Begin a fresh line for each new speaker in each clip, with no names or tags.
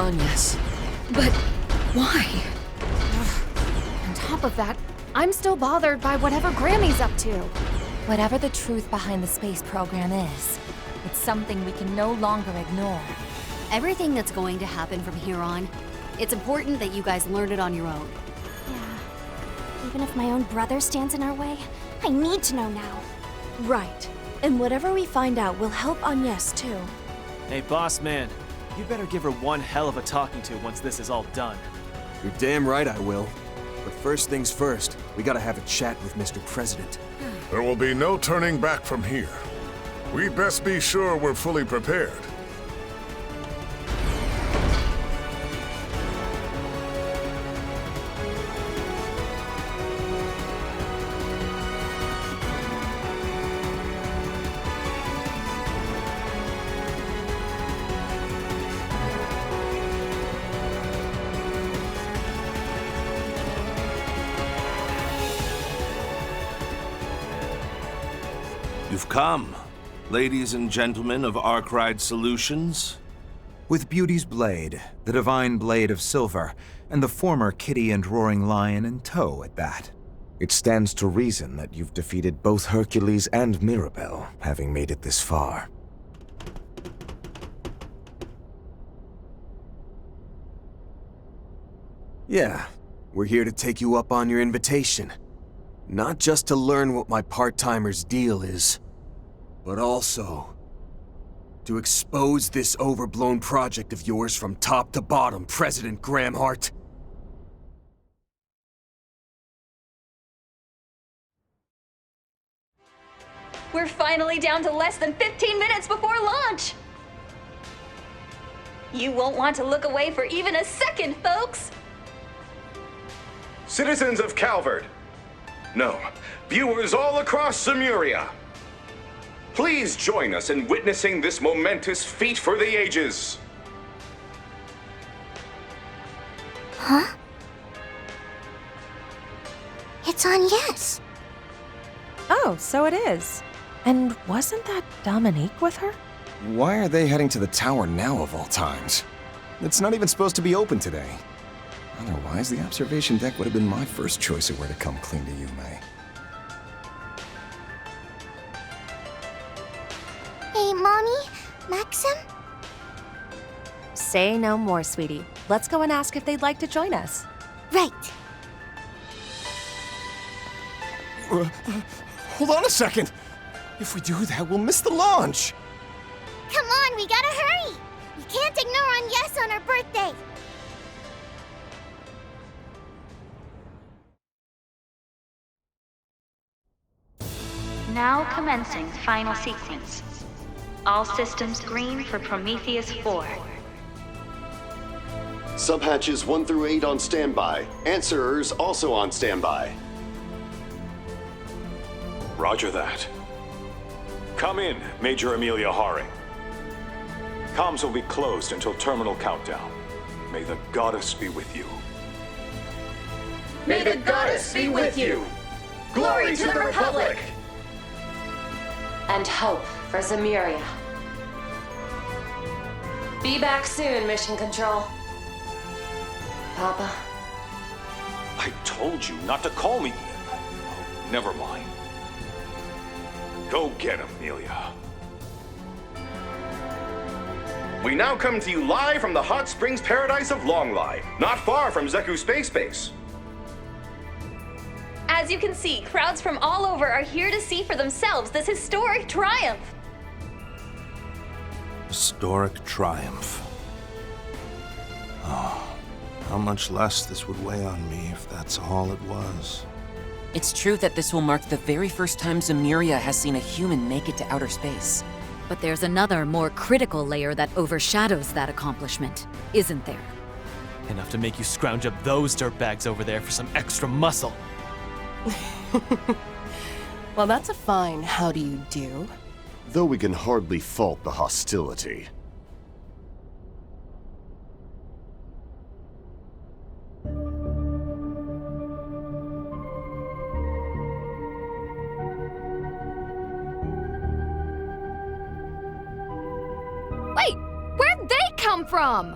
on yes.
But why? On top of that, I'm still bothered by whatever Grammy's up to.
Whatever the truth behind the space program is, it's something we can no longer ignore.
Everything that's going to happen from here on, it's important that you guys learn it on your own.
Yeah. Even if my own brother stands in our way, I need to know now.
Right. And whatever we find out will help Agnes too.
Hey, boss man, you better give her one hell of a talking to once this is all done.
You're damn right I will. But first things first, we gotta have a chat with Mr. President.
There will be no turning back from here. We'd best be sure we're fully prepared.
You've come, ladies and gentlemen of Arkride Solutions.
With Beauty's blade, the divine blade of silver, and the former Kitty and Roaring Lion in tow at that.
It stands to reason that you've defeated both Hercules and Mirabel, having made it this far.
Yeah, we're here to take you up on your invitation. Not just to learn what my part-timer's deal is, but also to expose this overblown project of yours from top to bottom, President Gramhart.
We're finally down to less than 15 minutes before launch! You won't want to look away for even a second, folks!
Citizens of Calvert, no, viewers all across Zemuria, please join us in witnessing this momentous feat for the ages.
Huh? It's on yes.
Oh, so it is. And wasn't that Dominique with her?
Why are they heading to the tower now of all times? It's not even supposed to be open today. Otherwise, the observation deck would have been my first choice of where to come clean to you, May.
Hey, Mommy? Maxim?
Say no more, sweetie. Let's go and ask if they'd like to join us.
Right.
Hold on a second! If we do that, we'll miss the launch!
Come on, we gotta hurry! We can't ignore on yes on our birthday!
Now commencing final sequence. All systems green for Prometheus 4.
Subhatches 1 through 8 on standby. Answerers also on standby.
Roger that. Come in, Major Amelia Haring. Comms will be closed until terminal countdown. May the goddess be with you.
May the goddess be with you! Glory to the Republic!
And hope for Zemuria. Be back soon, Mission Control. Papa?
I told you not to call me. Oh, never mind. Go get him, Amelia.
We now come to you live from the hot springs paradise of Longlai, not far from Zeku Space Base.
As you can see, crowds from all over are here to see for themselves this historic triumph.
Historic triumph. Oh, how much less this would weigh on me if that's all it was.
It's true that this will mark the very first time Zemuria has seen a human make it to outer space.
But there's another, more critical layer that overshadows that accomplishment, isn't there?
Enough to make you scrounge up those dirtbags over there for some extra muscle.
Well, that's a fine how do you do.
Though we can hardly fault the hostility.
Wait, where'd they come from?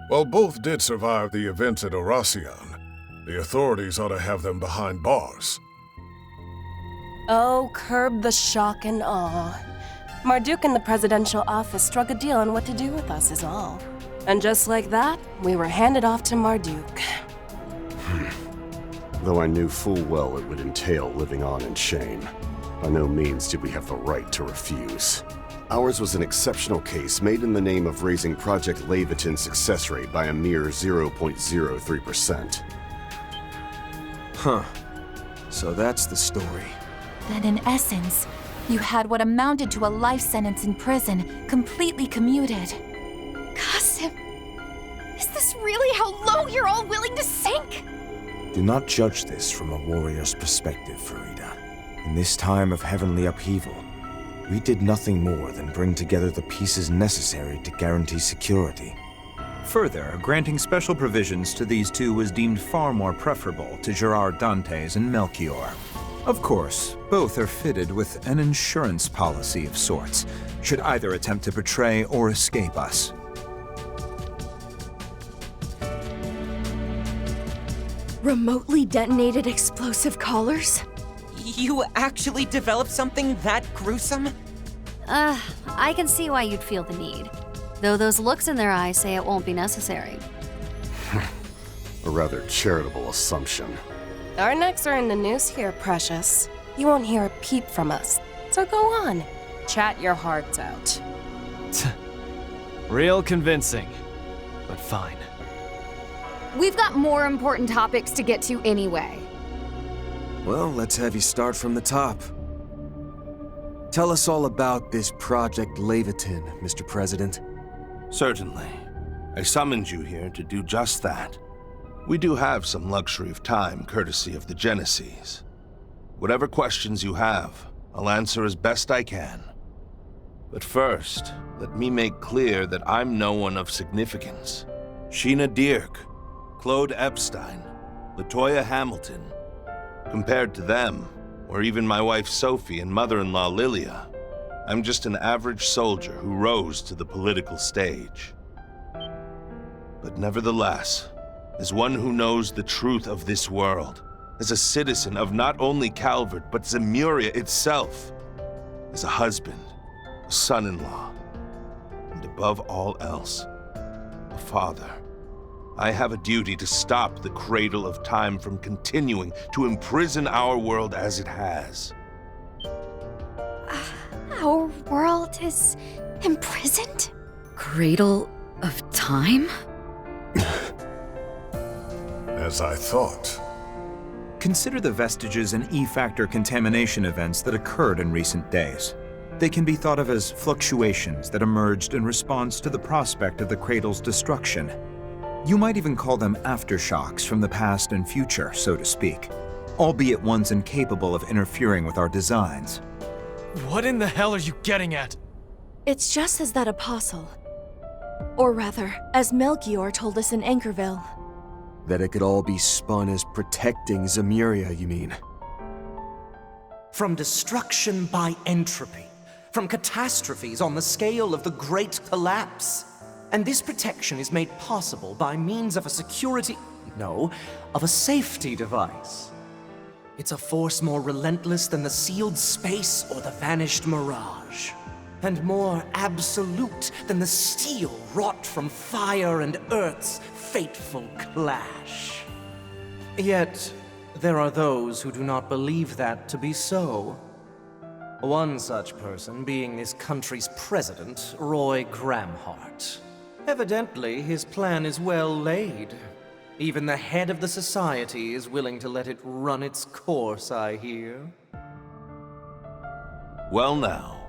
While both did survive the events at Oracion, the authorities ought to have them behind bars.
Oh, curb the shock and awe. Marduk and the presidential office struck a deal on what to do with us is all. And just like that, we were handed off to Marduk.
Though I knew full well it would entail living on in shame, by no means did we have the right to refuse. Ours was an exceptional case made in the name of raising Project Levitin's success rate by a mere 0.03%.
Huh. So that's the story.
Then in essence, you had what amounted to a life sentence in prison, completely commuted.
Qasim, is this really how low you're all willing to sink?
Do not judge this from a warrior's perspective, Farida. In this time of heavenly upheaval, we did nothing more than bring together the pieces necessary to guarantee security.
Further, granting special provisions to these two was deemed far more preferable to Gerard Dantes and Melchior. Of course, both are fitted with an insurance policy of sorts, should either attempt to betray or escape us.
Remotely detonated explosive collars?
You actually developed something that gruesome?
I can see why you'd feel the need. Though those looks in their eyes say it won't be necessary.
A rather charitable assumption.
Our necks are in the noose here, Precious. You won't hear a peep from us. So go on, chat your hearts out.
Real convincing, but fine.
We've got more important topics to get to anyway.
Well, let's have you start from the top. Tell us all about this Project Levitin, Mr. President.
Certainly. I summoned you here to do just that. We do have some luxury of time, courtesy of the Genesees. Whatever questions you have, I'll answer as best I can. But first, let me make clear that I'm no one of significance. Sheena Dierk, Claude Epstein, Latoya Hamilton. Compared to them, or even my wife Sophie and mother-in-law Lilia, I'm just an average soldier who rose to the political stage. But nevertheless, as one who knows the truth of this world, as a citizen of not only Calvert, but Zemuria itself, as a husband, a son-in-law, and above all else, a father, I have a duty to stop the Cradle of Time from continuing to imprison our world as it has.
Our world is imprisoned?
Cradle of Time?
As I thought.
Consider the vestiges and E-factor contamination events that occurred in recent days. They can be thought of as fluctuations that emerged in response to the prospect of the Cradle's destruction. You might even call them aftershocks from the past and future, so to speak, albeit ones incapable of interfering with our designs.
What in the hell are you getting at?
It's just as that apostle. Or rather, as Melchior told us in Anchorville.
That it could all be spun as protecting Zemuria, you mean?
From destruction by entropy, from catastrophes on the scale of the Great Collapse. And this protection is made possible by means of a of a safety device. It's a force more relentless than the sealed space or the vanished mirage, and more absolute than the steel wrought from fire and earth's fateful clash. Yet, there are those who do not believe that to be so. One such person being this country's president, Roy Gramhart. Evidently, his plan is well laid. Even the head of the society is willing to let it run its course, I hear.
Well now,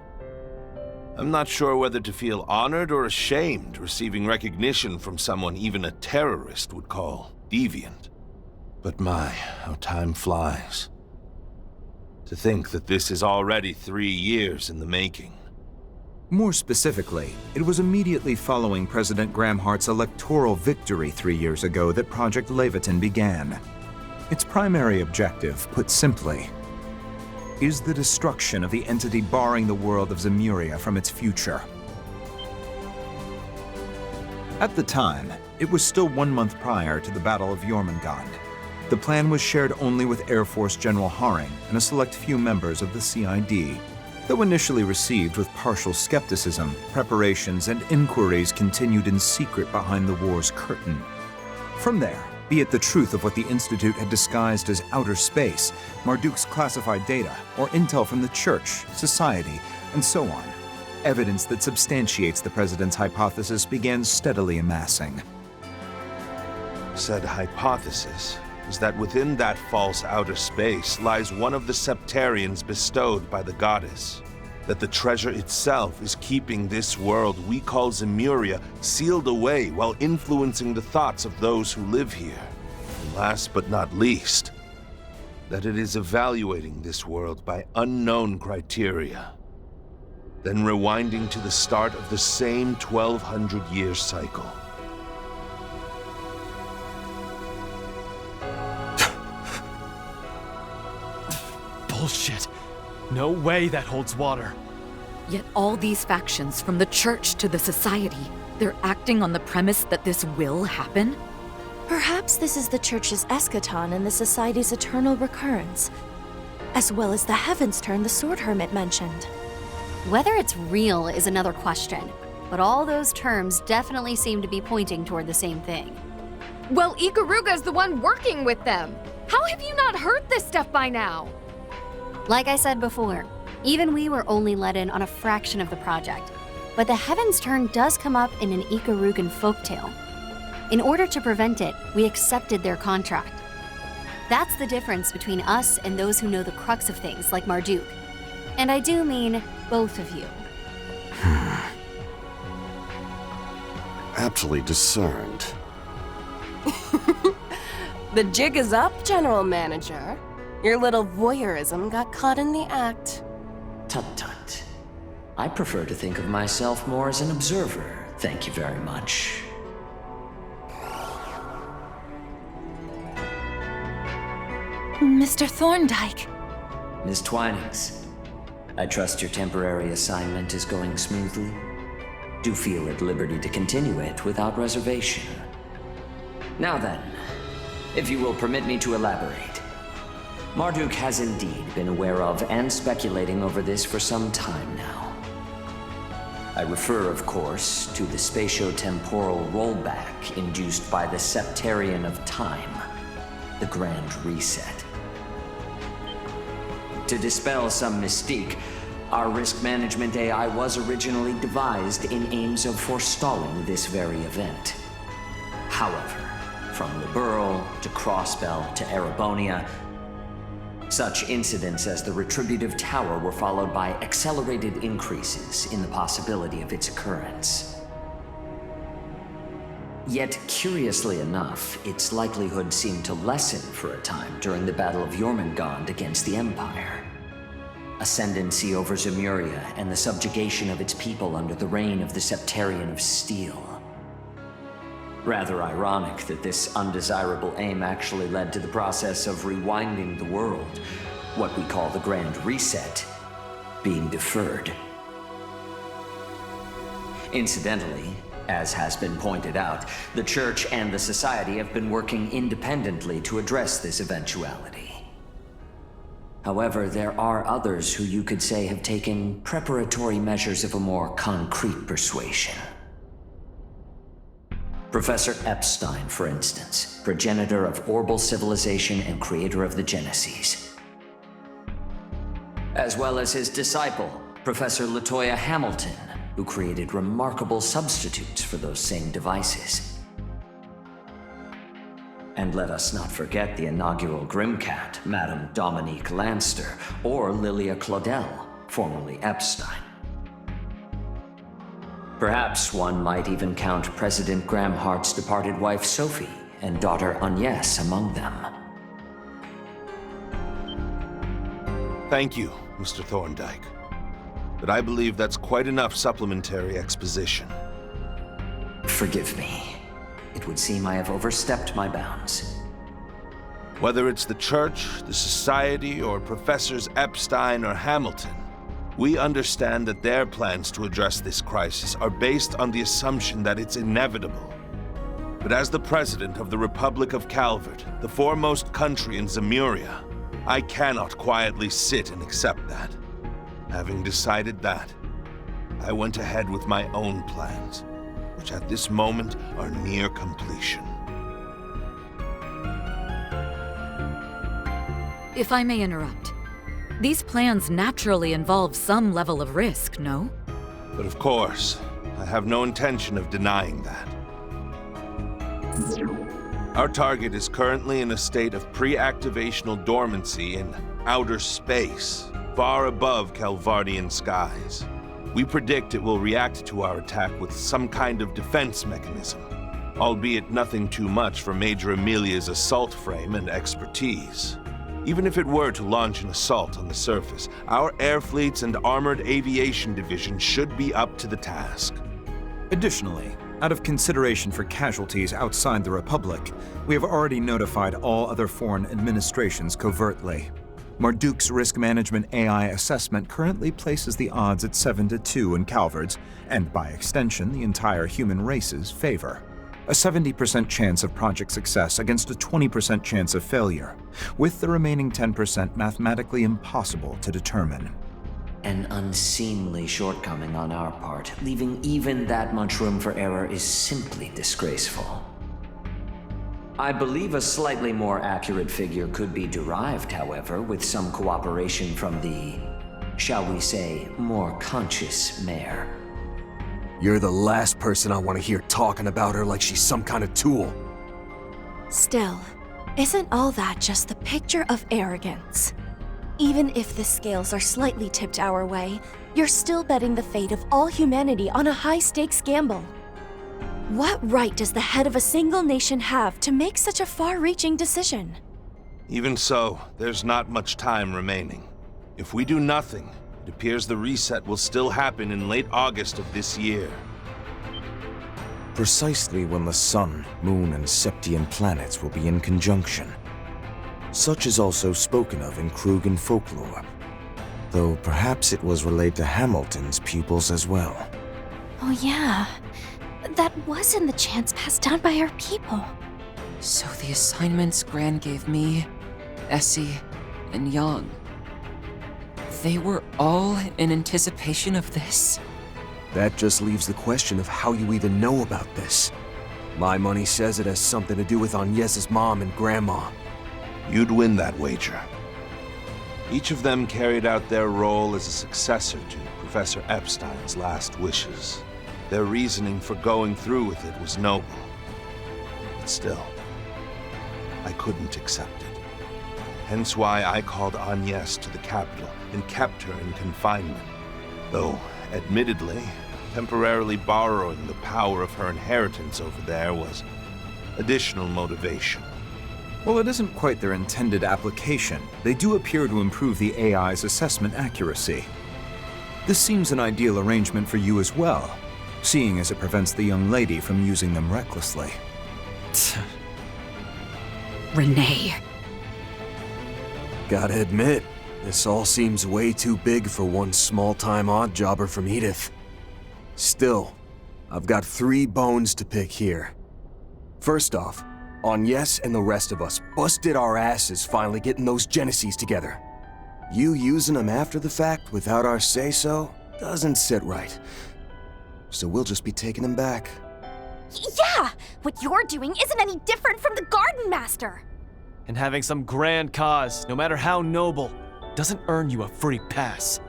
I'm not sure whether to feel honored or ashamed receiving recognition from someone even a terrorist would call deviant. But my, how time flies. To think that this is already 3 years in the making.
More specifically, it was immediately following President Gramhart's electoral victory 3 years ago that Project Levitin began. Its primary objective, put simply, is the destruction of the entity barring the world of Zemuria from its future. At the time, it was still 1 month prior to the Battle of Jormungand. The plan was shared only with Air Force General Haring and a select few members of the CID. Though initially received with partial skepticism, preparations and inquiries continued in secret behind the war's curtain. From there, be it the truth of what the Institute had disguised as outer space, Marduk's classified data, or intel from the Church, Society, and so on, evidence that substantiates the President's hypothesis began steadily amassing.
Said hypothesis is that within that false outer space lies one of the septarians bestowed by the goddess. That the treasure itself is keeping this world we call Zemuria sealed away while influencing the thoughts of those who live here. And last but not least, that it is evaluating this world by unknown criteria. Then rewinding to the start of the same 1200-year cycle.
Bullshit. No way that holds water.
Yet all these factions, from the Church to the Society, they're acting on the premise that this will happen?
Perhaps this is the Church's eschaton and the Society's eternal recurrence, as well as the Heaven's Turn the Sword Hermit mentioned.
Whether it's real is another question, but all those terms definitely seem to be pointing toward the same thing.
Well, Ikaruga's the one working with them. How have you not heard this stuff by now?
Like I said before, even we were only let in on a fraction of the project, but the Heaven's Turn does come up in an Ikarugan folktale. In order to prevent it, we accepted their contract. That's the difference between us and those who know the crux of things like Marduk. And I do mean both of you.
Aptly discerned.
The jig is up, General Manager. Your little voyeurism got caught in the act.
Tut-tut. I prefer to think of myself more as an observer, thank you very much.
Mr. Thorndyke.
Ms. Twinings, I trust your temporary assignment is going smoothly. Do feel at liberty to continue it without reservation. Now then, if you will permit me to elaborate. Marduk has indeed been aware of and speculating over this for some time now. I refer, of course, to the spatio-temporal rollback induced by the Septarian of Time, the Grand Reset. To dispel some mystique, our risk management AI was originally devised in aims of forestalling this very event. However, from Liberl to Crossbell to Erebonia, such incidents as the Retributive Tower were followed by accelerated increases in the possibility of its occurrence. Yet, curiously enough, its likelihood seemed to lessen for a time during the Battle of Jormungand against the Empire. Ascendancy over Zemuria and the subjugation of its people under the reign of the Septarian of Steel. Rather ironic that this undesirable aim actually led to the process of rewinding the world, what we call the Grand Reset, being deferred. Incidentally, as has been pointed out, the Church and the Society have been working independently to address this eventuality. However, there are others who you could say have taken preparatory measures of a more concrete persuasion. Professor Epstein, for instance, progenitor of Orbal civilization and creator of the Genesis. As well as his disciple, Professor Latoya Hamilton, who created remarkable substitutes for those same devices. And let us not forget the inaugural Grimcat, Madame Dominique Lanster, or Lilia Claudel, formerly Epstein. Perhaps one might even count President Graham Hart's departed wife Sophie and daughter Agnes among them.
Thank you, Mr. Thorndyke. But I believe that's quite enough supplementary exposition.
Forgive me. It would seem I have overstepped my bounds.
Whether it's the Church, the Society, or Professors Epstein or Hamilton, We understand that their plans to address this crisis are based on the assumption that it's inevitable. But as the President of the Republic of Calvert, the foremost country in Zemuria, I cannot quietly sit and accept that. Having decided that, I went ahead with my own plans, which at this moment are near completion.
If I may interrupt, these plans naturally involve some level of risk, no?
But of course, I have no intention of denying that. Our target is currently in a state of pre-activational dormancy in outer space, far above Calvardian skies. We predict it will react to our attack with some kind of defense mechanism, albeit nothing too much for Major Amelia's assault frame and expertise. Even if it were to launch an assault on the surface, our air fleets and armored aviation division should be up to the task.
Additionally, out of consideration for casualties outside the Republic, we have already notified all other foreign administrations covertly. Marduk's risk management AI assessment currently places the odds at 7-2 in Calvert's, and by extension, the entire human race's favor. A 70% chance of project success against a 20% chance of failure, with the remaining 10% mathematically impossible to determine.
An unseemly shortcoming on our part, leaving even that much room for error is simply disgraceful. I believe a slightly more accurate figure could be derived, however, with some cooperation from the, shall we say, more conscious mayor.
You're the last person I want to hear talking about her like she's some kind of tool.
Still, isn't all that just the picture of arrogance? Even if the scales are slightly tipped our way, you're still betting the fate of all humanity on a high-stakes gamble. What right does the head of a single nation have to make such a far-reaching decision?
Even so, there's not much time remaining. If we do nothing, it appears the reset will still happen in late August of this year.
Precisely when the Sun, Moon, and Septian planets will be in conjunction. Such is also spoken of in Krugan folklore, though perhaps it was relayed to Hamilton's pupils as well.
Oh yeah, that was in the chants passed down by our people.
So the assignments Gran gave me, Essie, and Yang, they were all in anticipation of this?
That just leaves the question of how you even know about this. My money says it has something to do with Agnes's mom and grandma.
You'd win that wager. Each of them carried out their role as a successor to Professor Epstein's last wishes. Their reasoning for going through with it was noble. But still, I couldn't accept it. Hence why I called Agnes to the capital and kept her in confinement. Though, admittedly, temporarily borrowing the power of her inheritance over there was additional motivation.
While it isn't quite their intended application, they do appear to improve the AI's assessment accuracy. This seems an ideal arrangement for you as well, seeing as it prevents the young lady from using them recklessly.
Renee.
Gotta admit, this all seems way too big for one small-time odd-jobber from Edith. Still, I've got 3 bones to pick here. First off, Agnes and the rest of us busted our asses finally getting those Genesees together. You using them after the fact without our say-so doesn't sit right. So we'll just be taking them back.
Yeah! What you're doing isn't any different from the Garden Master!
And having some grand cause, no matter how noble, doesn't earn you a free pass.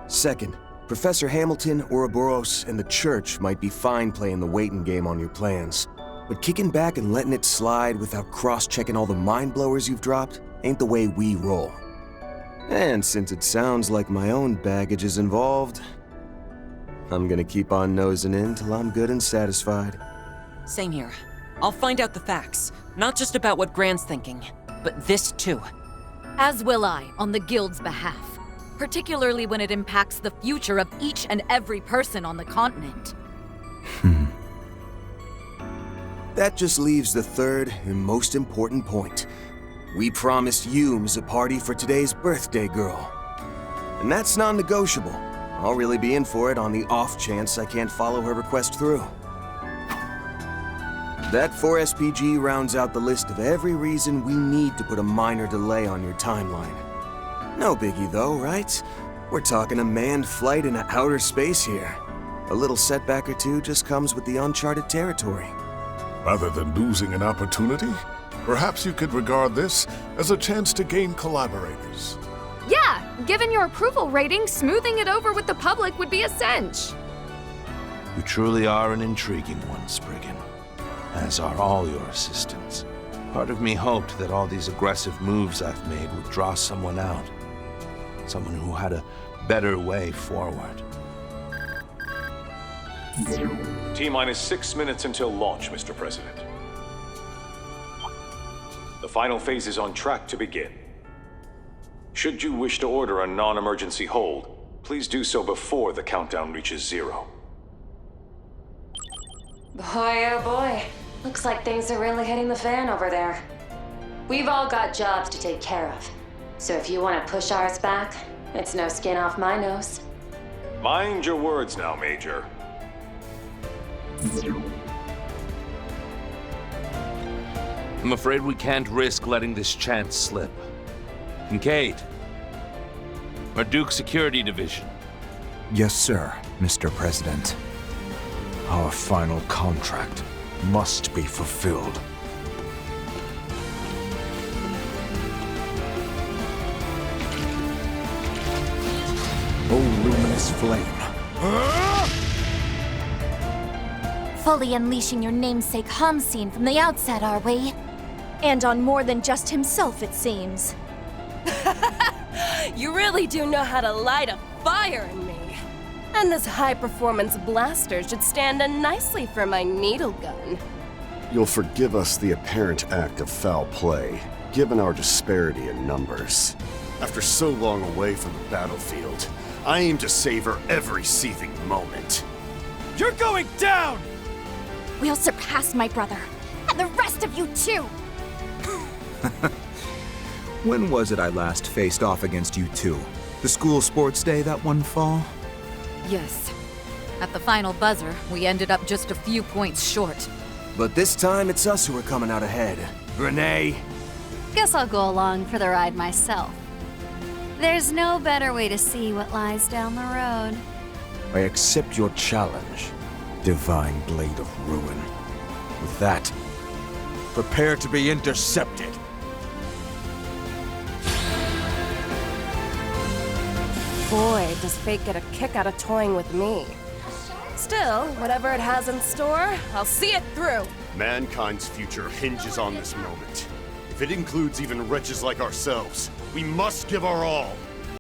Second, Professor Hamilton, Ouroboros, and the Church might be fine playing the waiting game on your plans. But kicking back and letting it slide without cross-checking all the mind-blowers you've dropped ain't the way we roll. And since it sounds like my own baggage is involved, I'm gonna keep on nosing in till I'm good and satisfied.
Same here. I'll find out the facts, not just about what Gran's thinking, but this too.
As will I, on the Guild's behalf. Particularly when it impacts the future of each and every person on the continent.
That just leaves the third and most important point. We promised Humes a party for today's birthday girl. And that's non-negotiable. I'll really be in for it on the off chance I can't follow her request through. That 4-SPG rounds out the list of every reason we need to put a minor delay on your timeline. No biggie though, right? We're talking a manned flight into outer space here. A little setback or two just comes with the uncharted territory.
Rather than losing an opportunity, perhaps you could regard this as a chance to gain collaborators.
Yeah, given your approval rating, smoothing it over with the public would be a cinch.
You truly are an intriguing one, Spriggan. As are all your assistants. Part of me hoped that all these aggressive moves I've made would draw someone out. Someone who had a better way forward.
T-minus 6 minutes until launch, Mr. President. The final phase is on track to begin. Should you wish to order a non-emergency hold, please do so before the countdown reaches 0.
Boy, oh boy. Looks like things are really hitting the fan over there. We've all got jobs to take care of. So if you want to push ours back, it's no skin off my nose.
Mind your words now, Major.
I'm afraid we can't risk letting this chance slip. Kincaid, Marduk Security Division.
Yes, sir, Mr. President. Our final contract must be fulfilled. Oh, luminous flame.
Fully unleashing your namesake Hamseen from the outset, are we?
And on more than just himself, it seems.
You really do know how to light a fire in me. And this high-performance blaster should stand in nicely for my needle gun.
You'll forgive us the apparent act of foul play, given our disparity in numbers. After so long away from the battlefield, I aim to savor every seething moment.
You're going down!
We'll surpass my brother, and the rest of you too!
When was it I last faced off against you two? The school sports day that one fall?
Yes. At the final buzzer, we ended up just a few points short.
But this time, it's us who are coming out ahead. Renee?
Guess I'll go along for the ride myself. There's no better way to see what lies down the road.
I accept your challenge, Divine Blade of Ruin. With that, prepare to be intercepted.
Boy, does fate get a kick out of toying with me. Still, whatever it has in store, I'll see it through.
Mankind's future hinges on this moment. If it includes even wretches like ourselves, we must give our all.